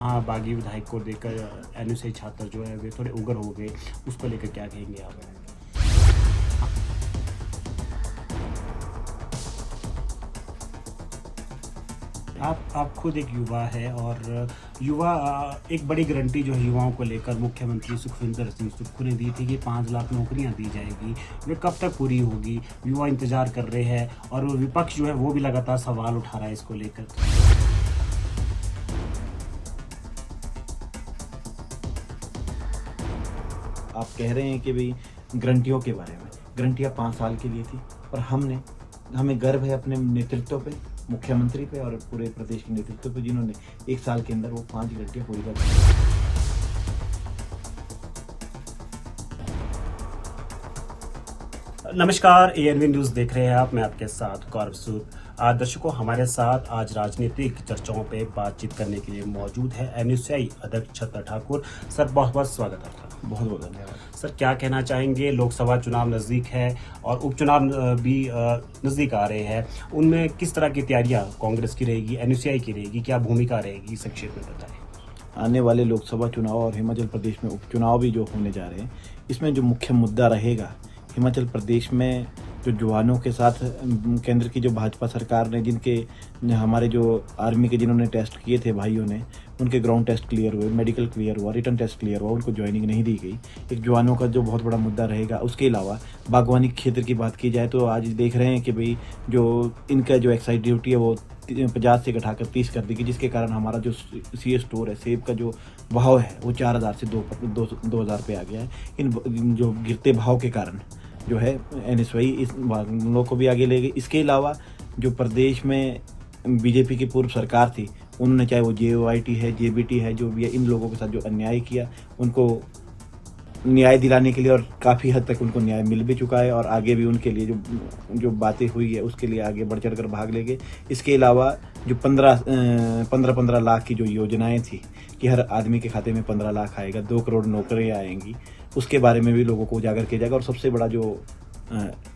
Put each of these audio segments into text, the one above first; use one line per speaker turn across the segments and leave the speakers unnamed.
हाँ, बागी विधायक को लेकर एनएसआई छात्र जो है वे थोड़े उग्र हो गए, उसको लेकर क्या कहेंगे आप? आप खुद एक युवा है और युवा एक बड़ी गारंटी जो है युवाओं को लेकर मुख्यमंत्री सुखविंदर सिंह सुक्खू ने दी थी कि 5 लाख नौकरियां दी जाएगी। वे कब तक पूरी होगी? युवा इंतजार कर रहे हैं और विपक्ष जो है वो भी लगातार सवाल उठा रहा है इसको लेकर।
आप कह रहे हैं कि भाई गारंटियों के बारे में, गारंटियाँ 5 साल के लिए थी और हमें गर्व है अपने नेतृत्व पे, मुख्यमंत्री पे और पूरे प्रदेश के नेतृत्व पे, जिन्होंने 1 साल के अंदर वो 5 गारंटियाँ पूरी कर दी।
नमस्कार, एएनवी न्यूज़ देख रहे हैं आप। मैं आपके साथ गौरव सूद। दर्शकों, हमारे साथ आज राजनीतिक चर्चाओं पे बातचीत करने के लिए मौजूद है एनएसआई अध्यक्ष छतर ठाकुर। सर, बहुत बहुत स्वागत है आपका।
बहुत बहुत धन्यवाद।
सर, क्या कहना चाहेंगे? लोकसभा चुनाव नज़दीक है और उपचुनाव भी नज़दीक आ रहे हैं। उनमें किस तरह की तैयारियां कांग्रेस की रहेगी, एनएसआई की रहेगी, क्या भूमिका रहेगी? संक्षेप में बताएं।
आने वाले लोकसभा चुनाव और हिमाचल प्रदेश में उपचुनाव भी जो होने जा रहे हैं, इसमें जो मुख्य मुद्दा रहेगा, हिमाचल प्रदेश में जो जवानों के साथ केंद्र की जो भाजपा सरकार ने हमारे जो आर्मी के जिन्होंने टेस्ट किए थे भाइयों ने, उनके ग्राउंड टेस्ट क्लियर हुए, मेडिकल क्लियर हुआ, रिटर्न टेस्ट क्लियर हुआ, उनको ज्वाइनिंग नहीं दी गई। एक जवानों का जो बहुत बड़ा मुद्दा रहेगा। उसके अलावा बागवानी क्षेत्र की बात की जाए तो आज देख रहे हैं कि भाई जो इनका जो एक्साइज ड्यूटी है वो 50 से घटाकर 30 कर दी गई, जिसके कारण हमारा जो सी स्टोर है, सेब का जो भाव है वो 4000 से 2000 पे आ गया है। इन जो गिरते भाव के कारण जो है एनएसवाई इस मामलों को भी आगे ले गई। इसके अलावा जो प्रदेश में बीजेपी की पूर्व सरकार थी, उन्होंने चाहे वो जेओआईटी है, जेबीटी है, जो भी है, इन लोगों के साथ जो अन्याय किया, उनको न्याय दिलाने के लिए, और काफ़ी हद तक उनको न्याय मिल भी चुका है और आगे भी उनके लिए जो बातें हुई है उसके लिए आगे बढ़ चढ़ कर भाग लेंगे। इसके अलावा जो 15 लाख की जो योजनाएं थी कि हर आदमी के खाते में 15 लाख आएगा, 2 करोड़ नौकरियां आएंगी, उसके बारे में भी लोगों को उजागर किया जाएगा। और सबसे बड़ा जो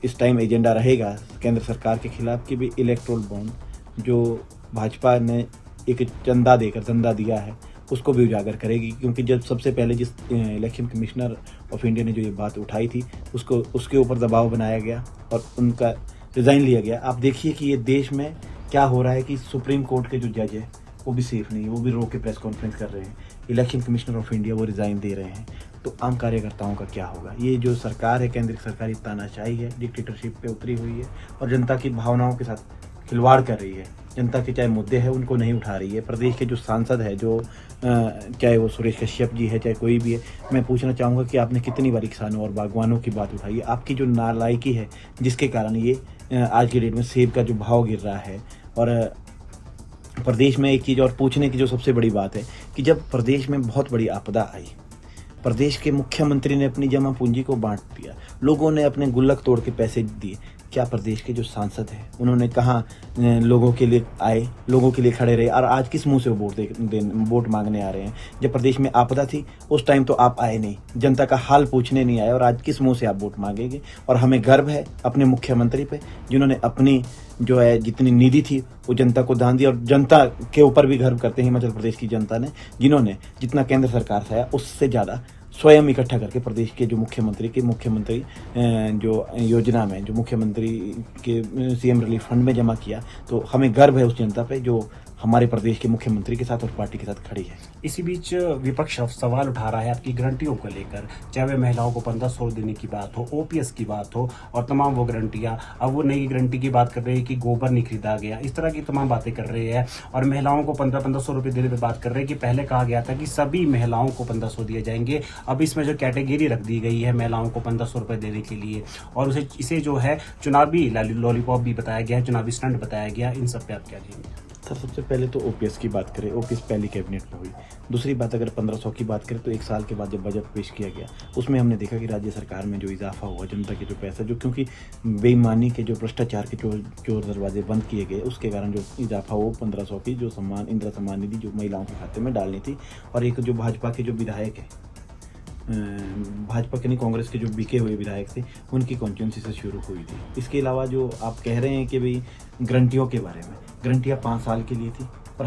इस टाइम एजेंडा रहेगा केंद्र सरकार के खिलाफ कि भी इलेक्ट्रोल बॉन्ड जो भाजपा ने एक चंदा देकर धंधा दिया है, उसको भी उजागर करेगी। क्योंकि जब सबसे पहले जिस इलेक्शन कमिश्नर ऑफ इंडिया ने जो ये बात उठाई थी, उसके ऊपर दबाव बनाया गया और उनका रिज़ाइन लिया गया। आप देखिए कि ये देश में क्या हो रहा है कि सुप्रीम कोर्ट के जो जज है वो भी सेफ नहीं है, वो भी रो के प्रेस कॉन्फ्रेंस कर रहे हैं। इलेक्शन कमिश्नर ऑफ इंडिया वो रिज़ाइन दे रहे हैं। तो आम कार्यकर्ताओं का क्या होगा? ये जो सरकार है, केंद्र की सरकार, ये तानाशाही है, डिक्टेटरशिप पे उतरी हुई है और जनता की भावनाओं के साथ खिलवाड़ कर रही है। जनता के चाहे मुद्दे हैं उनको नहीं उठा रही है। प्रदेश के जो सांसद है, जो चाहे वो सुरेश कश्यप जी है, चाहे कोई भी है, मैं पूछना चाहूँगा कि आपने कितनी बार किसानों और बागवानों की बात उठाई है? आपकी जो नालायकी है जिसके कारण ये आज की डेट में सेब का जो भाव गिर रहा है। और प्रदेश में एक चीज़ और पूछने की जो सबसे बड़ी बात है कि जब प्रदेश में बहुत बड़ी आपदा आई, प्रदेश के मुख्यमंत्री ने अपनी जमा पूंजी को बांट दिया, लोगों ने अपने गुल्लक तोड़ के पैसे दिए। क्या प्रदेश के जो सांसद हैं उन्होंने कहाँ लोगों के लिए आए, लोगों के लिए खड़े रहे? और आज किस मुंह से वो वोट मांगने आ रहे हैं? जब प्रदेश में आपदा थी उस टाइम तो आप आए नहीं, जनता का हाल पूछने नहीं आए, और आज किस मुंह से आप वोट मांगेंगे? और हमें गर्व है अपने मुख्यमंत्री पे, जिन्होंने अपनी जो है जितनी निधि थी वो जनता को दान दी। और जनता के ऊपर भी गर्व करते हैं हिमाचल प्रदेश की जनता ने, जिन्होंने जितना केंद्र सरकार से आया उससे ज़्यादा स्वयं इकट्ठा करके प्रदेश के जो मुख्यमंत्री जो योजना में, जो मुख्यमंत्री के सीएम रिलीफ फंड में जमा किया। तो हमें गर्व है उस जनता पे जो हमारे प्रदेश के मुख्यमंत्री के साथ और पार्टी के साथ खड़ी है।
इसी बीच विपक्ष सवाल उठा रहा है आपकी गारंटियों को लेकर, चाहे वे महिलाओं को 1500 देने की बात हो, ओपीएस की बात हो और तमाम वो गारंटियां। अब वो नई गारंटी की बात कर रहे हैं कि गोबर नहीं खरीदा गया, इस तरह की तमाम बातें कर रहे हैं। और महिलाओं को 1500 रुपये देने पर बात कर रहे हैं कि पहले कहा गया था कि सभी महिलाओं को 1500 दिए जाएंगे। अब इसमें जो कैटेगरी रख दी गई है महिलाओं को 1500 रुपये देने के लिए, और इसे जो है चुनावी लॉलीपॉप भी बताया गया है, चुनावी स्टंट बताया गया। इन सब पे आप क्या कहेंगे?
सर, सबसे पहले तो ओपीएस की बात करें, ओपीएस पहली कैबिनेट में हुई। दूसरी बात, अगर 1500 की बात करें तो 1 साल के बाद जब बजट पेश किया गया, उसमें हमने देखा कि राज्य सरकार में जो इजाफा हुआ, जनता के जो पैसा, जो क्योंकि बेईमानी के जो भ्रष्टाचार के चोर दरवाजे बंद किए गए, उसके कारण जो इजाफा हुआ 1500 की जो इंदिरा सम्मान निधि जो महिलाओं के खाते में डालनी थी। और एक जो भाजपा के जो विधायक है, भाजपा के नहीं कांग्रेस के जो बिके हुए विधायक थे, उनकी कॉन्स्टिट्यूंसी से शुरू हुई थी। इसके अलावा जो आप कह रहे हैं कि भाई गारंटियों के बारे में, गारंटियाँ 5 साल के लिए थी और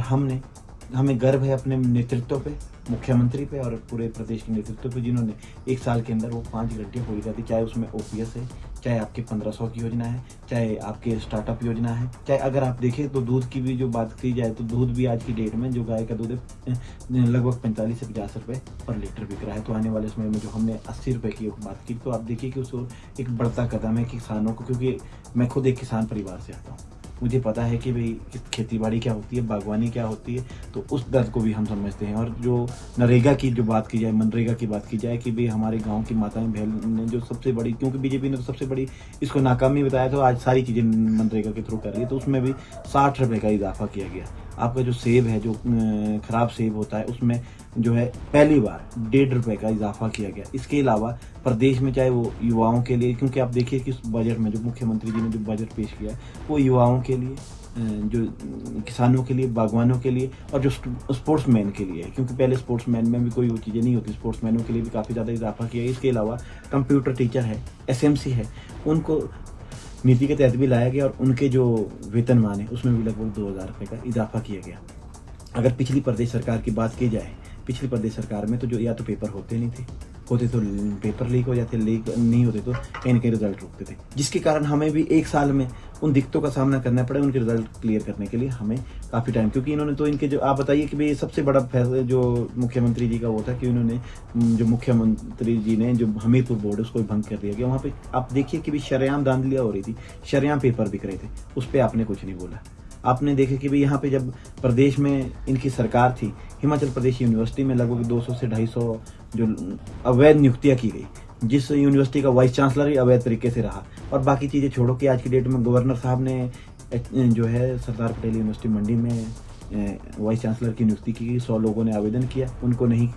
हमें गर्व है अपने नेतृत्व पे, मुख्यमंत्री पे और पूरे प्रदेश के नेतृत्व पे, जिन्होंने एक साल के अंदर वो 5 गारंटियाँ पूरी कर दी। चाहे उसमें ओपीएस है, चाहे आपके 1500 की योजना है, चाहे आपके स्टार्टअप योजना है, चाहे अगर आप देखें तो दूध की भी जो बात की जाए तो दूध भी आज की डेट में जो गाय का दूध है लगभग 45 से 50 रुपये पर लीटर बिक रहा है। तो आने वाले समय में जो हमने 80 रुपये की बात की, तो आप देखिए कि उसको एक बढ़ता कदम है किसानों को, क्योंकि मैं खुद एक किसान परिवार से आता हूँ। मुझे पता है कि भाई खेती बाड़ी क्या होती है, बागवानी क्या होती है, तो उस दर्द को भी हम समझते हैं। और जो नरेगा की जो बात की जाए, मनरेगा की बात की जाए कि भाई हमारे गांव की माताएं बहन ने जो सबसे बड़ी, क्योंकि बीजेपी ने तो सबसे बड़ी इसको नाकामी बताया, तो आज सारी चीज़ें मनरेगा के थ्रू कर रही है, तो उसमें भी 60 रुपये का इजाफा किया गया। आपका जो सेब है, जो खराब सेब होता है, उसमें जो है पहली बार 1.5 रुपये का इजाफा किया गया। इसके अलावा प्रदेश में चाहे वो युवाओं के लिए, क्योंकि आप देखिए कि उस बजट में जो मुख्यमंत्री जी ने जो बजट पेश किया है वो युवाओं के लिए, जो किसानों के लिए, बागवानों के लिए और जो स्पोर्ट्समैन के लिए है, क्योंकि पहले स्पोर्ट्समैन में भी कोई वो चीज़ें नहीं होती, स्पोर्ट्समैनों के लिए भी काफ़ी ज़्यादा इजाफा किया है। इसके अलावा कंप्यूटर टीचर है, एसएमसी है, उनको नीति के तहत भी लाया गया और उनके जो वेतनमान है उसमें भी लगभग 2000 रुपये का इजाफा किया गया। अगर पिछली प्रदेश सरकार की बात की जाए, पिछली प्रदेश सरकार में तो जो या तो पेपर होते नहीं थे, होते तो पेपर लीक हो जाते, लीक नहीं होते तो कहीं ना कहीं रिजल्ट रुकते थे, जिसके कारण हमें भी एक साल में उन दिक्कतों का सामना करना पड़ा उनके रिजल्ट क्लियर करने के लिए हमें काफ़ी टाइम, क्योंकि इन्होंने तो इनके जो, आप बताइए कि भाई सबसे बड़ा फैसला जो मुख्यमंत्री जी का वो था कि उन्होंने जो मुख्यमंत्री जी ने जो हमीरपुर बोर्ड है उसको भंग कर दिया गया। वहाँ पे आप देखिए कि भाई शरेआम धांधलियाँ हो रही थी, शरेआम पेपर बिक रहे थे, उस पर आपने कुछ नहीं बोला। आपने देखे कि भाई यहाँ पे जब प्रदेश में इनकी सरकार थी, हिमाचल प्रदेश यूनिवर्सिटी में लगभग 200 से 250 जो अवैध नियुक्तियाँ की गई, जिस यूनिवर्सिटी का वाइस चांसलर ही अवैध तरीके से रहा। और बाकी चीज़ें छोड़ो कि आज की डेट में गवर्नर साहब ने जो है सरदार पटेल यूनिवर्सिटी मंडी में वाइस चांसलर की नियुक्ति की। 100 लोगों ने आवेदन किया, उनको नहीं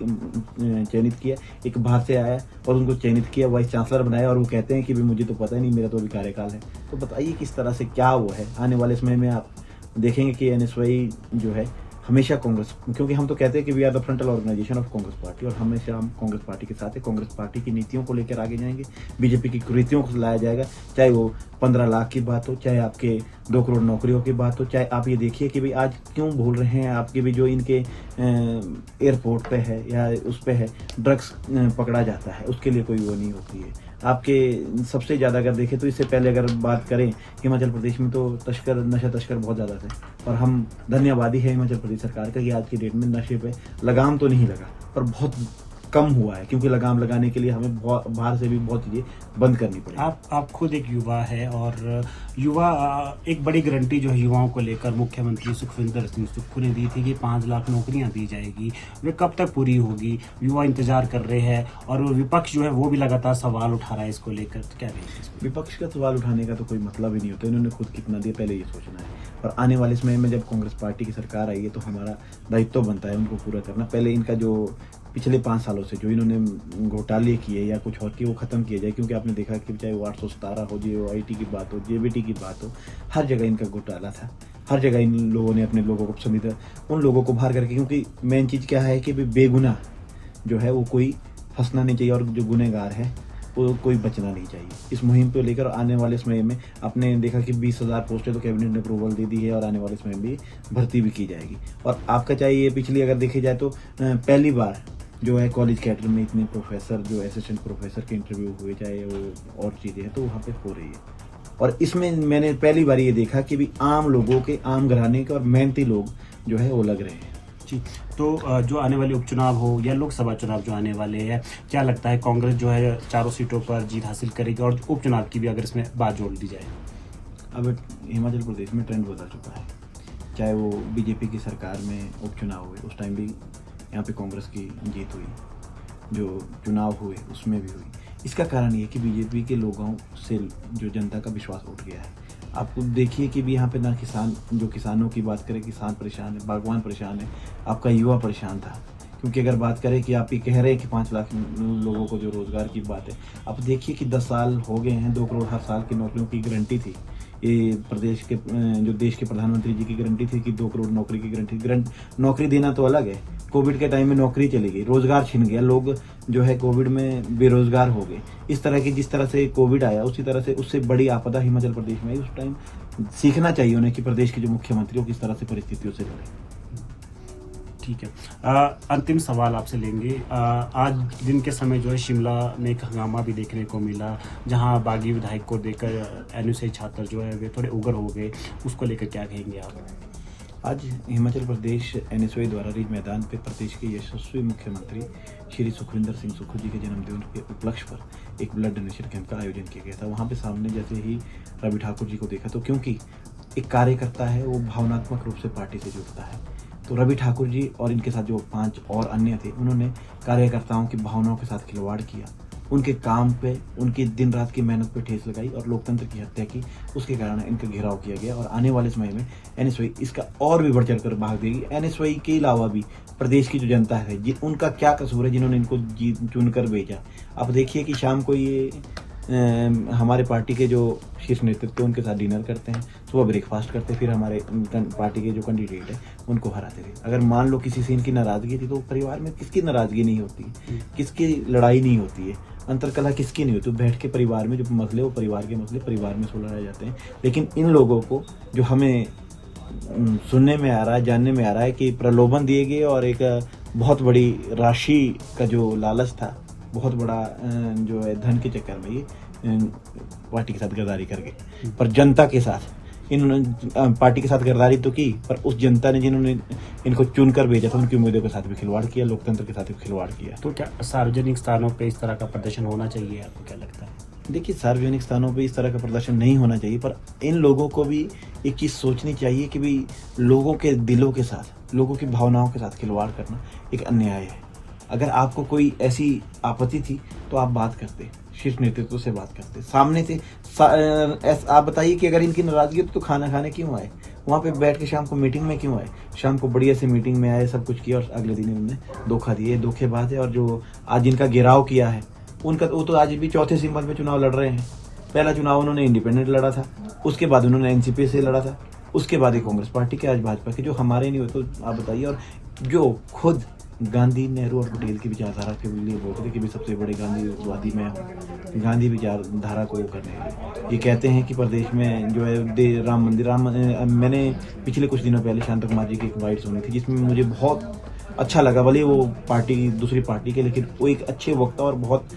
चयनित किया, एक बाहर से आया और उनको चयनित किया, वाइस चांसलर बनाया, और वो कहते हैं कि भाई मुझे तो पता ही नहीं, मेरा तो अभी कार्यकाल है। तो बताइए किस तरह से क्या वो है। आने वाले समय में आप देखेंगे कि एनएसवाई जो है हमेशा कांग्रेस, क्योंकि हम तो कहते हैं कि we are the frontal organisation of Congress party, और हमेशा हम कांग्रेस पार्टी के साथ है। कांग्रेस पार्टी की नीतियों को लेकर आगे जाएंगे, बीजेपी की कुरीतियों को लाया जाएगा, चाहे वो 15 लाख की बात हो, चाहे आपके 2 करोड़ नौकरियों की बात हो, चाहे आप ये देखिए कि भाई आज क्यों भूल रहे हैं आपके भी जो इनके एयरपोर्ट पे है या उस पे है ड्रग्स पकड़ा जाता है, उसके लिए कोई वो नहीं होती है। आपके सबसे ज़्यादा अगर देखें तो इससे पहले अगर बात करें, हिमाचल प्रदेश में तो नशा तस्कर बहुत ज़्यादा थे, और हम धन्यवादी है हिमाचल प्रदेश सरकार का कि आज की डेट में नशे पे लगाम तो नहीं लगा पर बहुत कम हुआ है, क्योंकि लगाम लगाने के लिए हमें बाहर से भी बहुत चीज़ें बंद करनी पड़ी।
आप खुद एक युवा है, और युवा एक बड़ी गारंटी जो है युवाओं को लेकर मुख्यमंत्री सुखविंदर सिंह सुक्खू ने दी थी कि 5 लाख नौकरियां दी जाएगी, वे कब तक पूरी होगी, युवा इंतजार कर रहे हैं, और विपक्ष जो है वो भी लगातार सवाल उठा रहा है इसको लेकर। तो क्या कहेंगे?
विपक्ष का सवाल उठाने का तो कोई मतलब ही नहीं होता, इन्होंने खुद कितना दिया पहले ये सोचना है। और आने वाले समय में जब कांग्रेस पार्टी की सरकार आई है तो हमारा दायित्व बनता है उनको पूरा करना। पहले इनका जो पिछले 5 सालों से जो इन्होंने घोटाले किए या कुछ और किए वो खत्म किए जाए, क्योंकि आपने देखा कि चाहे वो 817 हो, JOIT की बात हो, JBT की बात हो, हर जगह इनका घोटाला था। हर जगह इन लोगों ने अपने लोगों को पसंदीदा उन लोगों को बाहर करके, क्योंकि मेन चीज़ क्या है कि बेगुनाह जो है वो कोई फंसना नहीं चाहिए, और जो गुनहगार है वो कोई बचना नहीं चाहिए। इस मुहिम को लेकर आने वाले समय में आपने देखा कि 20,000 पोस्टें तो कैबिनेट ने अप्रूवल दे दी है, और आने वाले समय में भी भर्ती भी की जाएगी। और आपका चाहे ये पिछली अगर देखी जाए तो पहली बार जो है कॉलेज कैडर में इतने प्रोफेसर जो असिस्टेंट प्रोफेसर के इंटरव्यू हुए, चाहे वो और चीज़ें हैं तो वहाँ पे हो रही है। और इसमें मैंने पहली बार ये देखा कि भी आम लोगों के, आम घराने के और मेहनती लोग जो है वो लग रहे हैं।
जी, तो जो आने वाले उपचुनाव हो या लोकसभा चुनाव जो आने वाले हैं, क्या लगता है कांग्रेस जो है 4 सीटों पर जीत हासिल करेगी? और उपचुनाव की भी अगर इसमें बात जोड़ दी जाए,
अब हिमाचल प्रदेश में ट्रेंड बदल चुका है। चाहे वो बीजेपी की सरकार में उपचुनाव हुए, उस टाइम भी यहाँ पे कांग्रेस की जीत हुई, जो चुनाव हुए उसमें भी हुई। इसका कारण ये कि बीजेपी के लोगों से जो जनता का विश्वास उठ गया है। आपको देखिए कि भी यहाँ पे ना किसानों की बात करें, किसान परेशान है, बागवान परेशान है, आपका युवा परेशान था। क्योंकि अगर बात करें कि आप ये कह रहे हैं कि 5 लाख लोगों को जो रोज़गार की बात है, आप देखिए कि 10 साल हो गए हैं, 2 करोड़ हर साल की नौकरियों की गारंटी थी। ये प्रदेश के जो देश के प्रधानमंत्री जी की गारंटी थी कि 2 करोड़ नौकरी की गारंटी। नौकरी देना तो अलग है, कोविड के टाइम में नौकरी चली गई, रोजगार छिन गया, लोग जो है कोविड में बेरोजगार हो गए। इस तरह की जिस तरह से कोविड आया उसी तरह से उससे बड़ी आपदा हिमाचल प्रदेश में आई। उस टाइम सीखना चाहिए उन्हें कि प्रदेश के जो मुख्यमंत्री हो किस तरह से परिस्थितियों से लड़े।
ठीक है। अंतिम सवाल आपसे लेंगे। आज दिन के समय जो है शिमला में एक हंगामा भी देखने को मिला, जहां बागी विधायक को देकर एनयूसी छात्र जो है वे थोड़े उग्र हो गए, उसको लेकर क्या कहेंगे आप?
आज हिमाचल प्रदेश एनएसयूआई द्वारा रिज मैदान पे प्रदेश के यशस्वी मुख्यमंत्री श्री सुखविंदर सिंह सुक्खू जी के जन्मदिन के उपलक्ष्य पर एक ब्लड डोनेशन कैंप का आयोजन किया गया था। वहाँ पे सामने जैसे ही रवि ठाकुर जी को देखा, तो क्योंकि एक कार्यकर्ता है वो भावनात्मक रूप से पार्टी से जुड़ता है, तो रवि ठाकुर जी और इनके साथ जो 5 और अन्य थे, उन्होंने कार्यकर्ताओं की भावनाओं के साथ खिलवाड़ किया, उनके काम पे, उनकी दिन रात की मेहनत पे ठेस लगाई और लोकतंत्र की हत्या की। उसके कारण इनका घेराव किया गया और आने वाले समय में एनएसयूआई इसका और भी बढ़ चढ़कर भाग देगी। एनएसयूआई के अलावा भी प्रदेश की जो जनता है, उनका क्या कसूर है जिन्होंने इनको चुनकर भेजा। अब देखिए कि शाम को ये हमारे पार्टी के जो शीर्ष नेतृत्व उनके साथ डिनर करते हैं, सुबह ब्रेकफास्ट करते हैं, फिर हमारे पार्टी के जो कैंडिडेट है उनको हराते थे। अगर मान लो किसी से इनकी नाराजगी थी, तो परिवार में किसकी नाराजगी नहीं होती, किसकी लड़ाई नहीं होती है, अंतरकलह किसकी नहीं होती। तो बैठ के परिवार में जो मसले, वो परिवार के मसले परिवार में सुलझाए जाते हैं। लेकिन इन लोगों को जो हमें सुनने में आ रहा है, जानने में आ रहा है कि प्रलोभन दिए गए और एक बहुत बड़ी राशि का जो लालच था, बहुत बड़ा जो है धन के चक्कर में ये पार्टी के साथ गद्दारी कर गए। पर जनता के साथ इन्होंने पार्टी के साथ गद्दारी तो की, पर उस जनता ने जिन्होंने इनको चुनकर भेजा था, उनकी उम्मीदों के साथ भी खिलवाड़ किया, लोकतंत्र के साथ भी खिलवाड़ किया।
तो क्या सार्वजनिक स्थानों पे इस तरह का प्रदर्शन होना चाहिए, आपको क्या लगता है?
देखिए, सार्वजनिक स्थानों पे इस तरह का प्रदर्शन नहीं होना चाहिए, पर इन लोगों को भी एक चीज़ सोचनी चाहिए कि भाई लोगों के दिलों के साथ, लोगों की भावनाओं के साथ खिलवाड़ करना एक अन्याय है। अगर आपको कोई ऐसी आपत्ति थी तो आप बात करते, शीर्ष नेतृत्व से बात करते, सामने से आप बताइए कि अगर इनकी नाराजगी हो तो खाना खाने क्यों आए, वहाँ पे बैठ के शाम को मीटिंग में क्यों आए। शाम को बढ़िया से मीटिंग में आए, सब कुछ किया और अगले दिन उन्होंने धोखा दिए, धोखेबाज है। और जो आज जिनका घेराव किया है उनका, वो तो आज भी चौथे सिंबल में चुनाव लड़ रहे हैं। पहला चुनाव उन्होंने इंडिपेंडेंट लड़ा था, उसके बाद उन्होंने एनसीपी से लड़ा था, उसके बाद ही कांग्रेस पार्टी के, आज भाजपा के। जो हमारे नहीं हो तो आप बताइए। और जो खुद गांधी, नेहरू और पटेल की विचारधारा के लिए बोलते थे कि भी सबसे बड़े गांधीवादी मैं हूँ, गांधी विचारधारा को करने के लिए ये कहते हैं कि प्रदेश में जो है राम मंदिर, मैंने पिछले कुछ दिनों पहले शांता कुमार जी की एक वाइट सुनी थी, जिसमें मुझे बहुत अच्छा लगा। भले वो पार्टी दूसरी पार्टी के, लेकिन वो एक अच्छे वक्ता और बहुत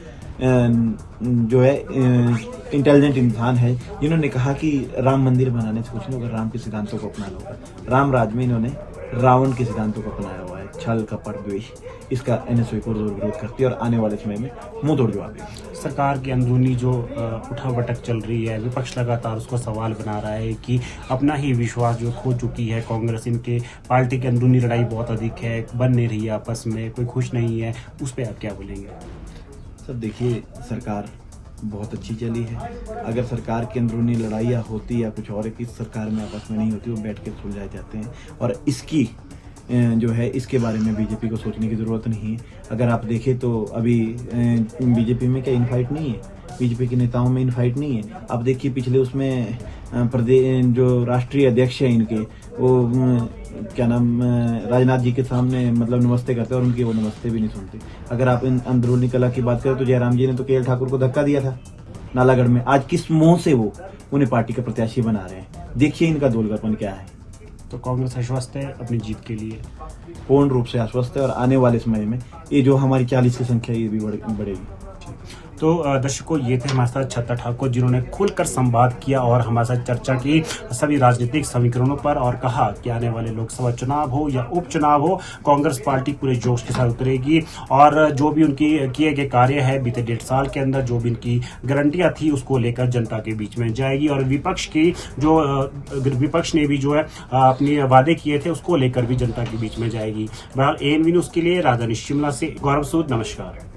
जो है इंटेलिजेंट इंसान है, जिन्होंने कहा कि राम मंदिर बनाने से कुछ नहीं होगा, राम के सिद्धांतों को अपनाना होगा। राम राज में इन्होंने रावण के सिद्धांतों को अपनाया हुआ है, छल कपट द्वेष। इसका एनएसयूआई को जोर विरोध करती है और आने वाले समय में मुंह तोड़ जवाब देगी।
सरकार की अंदरूनी जो उठावटक चल रही है, विपक्ष लगातार उसको सवाल बना रहा है कि अपना ही विश्वास जो खो चुकी है कांग्रेस, इनके पार्टी की अंदरूनी लड़ाई बहुत अधिक है, बन नहीं रही है आपस में, कोई खुश नहीं है, उस पर आप क्या बोलेंगे?
सर देखिए, सरकार बहुत अच्छी चली है। अगर सरकार की अंदरूनी लड़ाइयाँ होती या कुछ और इस सरकार में आपस में नहीं होती, वो बैठ के सुलझाए जाते हैं। और इसकी जो है, इसके बारे में बीजेपी को सोचने की ज़रूरत नहीं है। अगर आप देखें तो अभी बीजेपी में क्या इनफाइट नहीं है, बीजेपी के नेताओं में इनफाइट नहीं है। आप देखिए पिछले उसमें प्रदेश जो राष्ट्रीय अध्यक्ष है इनके, वो क्या नाम, राजनाथ जी के सामने मतलब नमस्ते करते और उनकी वो नमस्ते भी नहीं सुनते। अगर आप इन अंदरूनी कला की बात करें तो जयराम जी ने तो केएल ठाकुर को धक्का दिया था नालागढ़ में। आज किस मुंह से वो उन्हें पार्टी का प्रत्याशी बना रहे हैं? देखिए इनका दोलगरपन क्या है।
तो कांग्रेस आश्वस्त है अपनी जीत के लिए?
पूर्ण रूप से आश्वस्त है और आने वाले समय में ये जो हमारी 40 की संख्या ये भी बढ़ेगी।
तो दर्शकों, ये थे हमारे साथ छत्ता ठाकुर, जिन्होंने खुलकर संवाद किया और हमारे साथ चर्चा की सभी राजनीतिक समीकरणों पर, और कहा कि आने वाले लोकसभा चुनाव हो या उपचुनाव हो, कांग्रेस पार्टी पूरे जोश के साथ उतरेगी और जो भी उनकी किए गए कार्य है बीते 1.5 साल के अंदर, जो भी इनकी गारंटियां थी, उसको लेकर जनता के बीच में जाएगी। और विपक्ष ने भी जो है अपने वादे किए थे, उसको लेकर भी जनता के बीच में जाएगी। बहरहाल ANV न्यूज़ के लिए राजधानी शिमला से गौरव सूद, नमस्कार।